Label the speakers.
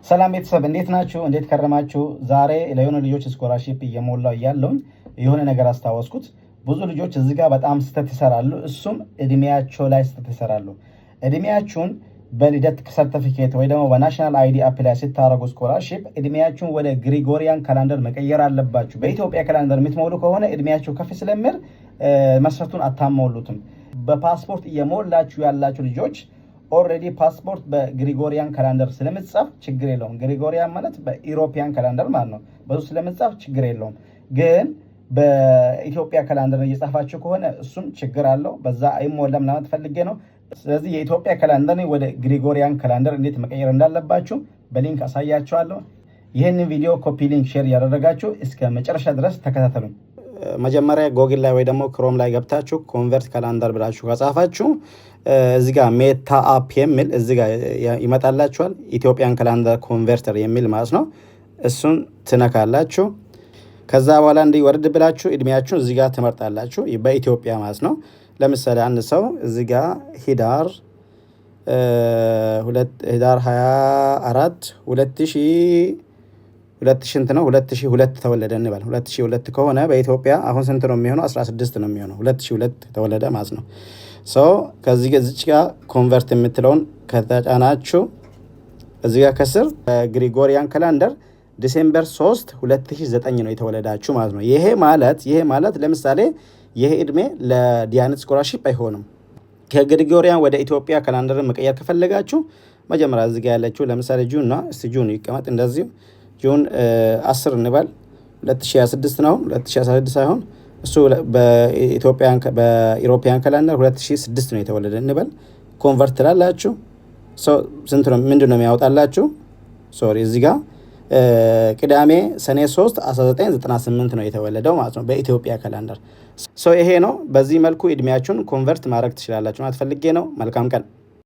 Speaker 1: ሰላም ቤተሰብ እንዴት ናችሁ? እንዴት ከረማችሁ? ዛሬ ለየሆነ ልጆች ስኮላርሺፕ እየሞላው እያለሁኝ የሆነ ነገር አስታወስኩት። ብዙ ልጆች እዚህ ጋር በጣም ስህተት ይሰራሉ። እሱም እድሜያቸው ላይ ስህተት ይሰራሉ። እድሜያችሁን በልደት ሰርቲፊኬት ወይ ደግሞ በናሽናል አይዲ አፕላይ ስታደርጉ ስኮላርሺፕ እድሜያችሁን ወደ ግሪጎሪያን ካላንደር መቀየር አለባችሁ። በኢትዮጵያ ካላንደር የምትሞሉ ከሆነ እድሜያችሁ ከፍ ስለሚል መስፈርቱን አታሞሉትም። በፓስፖርት እየሞላችሁ ያላችሁ ልጆች ኦልሬዲ ፓስፖርት በግሪጎሪያን ካላንደር ስለምጻፍ ችግር የለውም። ግሪጎሪያን ማለት በኢሮፒያን ካላንደር ማለት ነው። በሱ ስለምጻፍ ችግር የለውም። ግን በኢትዮጵያ ካላንደር እየጻፋችሁ ከሆነ እሱም ችግር አለው። በዛ አይሞላም ለማለት ፈልጌ ነው። ስለዚህ የኢትዮጵያ ካላንደር ወደ ግሪጎሪያን ካላንደር እንዴት መቀየር እንዳለባችሁ በሊንክ አሳያችኋለሁ። ይህንን ቪዲዮ ኮፒ ሊንክ ሼር ያደረጋችሁ እስከ መጨረሻ ድረስ ተከታተሉኝ። መጀመሪያ ጎግል ላይ ወይ ደግሞ ክሮም ላይ ገብታችሁ ኮንቨርት ካላንደር ብላችሁ ከጻፋችሁ እዚህ ጋር ሜታ አፕ የሚል እዚህ ጋር ይመጣላችኋል። ኢትዮጵያን ካላንደር ኮንቨርተር የሚል ማለት ነው። እሱን ትነካላችሁ። ከዛ በኋላ እንዲህ ወርድ ብላችሁ እድሜያችሁን እዚህ ጋር ትመርጣላችሁ በኢትዮጵያ ማለት ነው። ለምሳሌ አንድ ሰው እዚህ ጋር ህዳር 24 2002 ተወለደ እንበል። 2002 ከሆነ በኢትዮጵያ አሁን ስንት ነው የሚሆነው? 16 ነው የሚሆነው። 2002 ተወለደ ማለት ነው። ከዚህ ጋር ኮንቨርት የምትለውን ከተጫናችሁ እዚህ ጋር ከስር ግሪጎሪያን ካላንደር ዲሴምበር 3 2009 ነው የተወለዳችሁ ማለት ነው። ይሄ ማለት ለምሳሌ ይሄ እድሜ ለዲያነት ስኮላርሺፕ አይሆንም። ከግሪጎሪያን ወደ ኢትዮጵያ ካላንደር መቀየር ከፈለጋችሁ መጀመሪያ እዚህ ጋር ያለችው ለምሳሌ ጁን ነው። እስቲ ጁን ይቀመጥ እንደዚህ ጁን 10 እንበል 2026 ነው። 2016 ሳይሆን እሱ በኢሮፒያን ካላንደር 2006 ነው የተወለደ እንበል። ኮንቨርት ላላችሁ ስንት ነው ምንድን ነው የሚያወጣላችሁ? ሶሪ እዚህ ጋር ቅዳሜ ሰኔ 3 1998 ነው የተወለደው ማለት ነው በኢትዮጵያ ካላንደር። ይሄ ነው። በዚህ መልኩ እድሜያችሁን ኮንቨርት ማድረግ ትችላላችሁ ማለት ፈልጌ ነው። መልካም ቀን።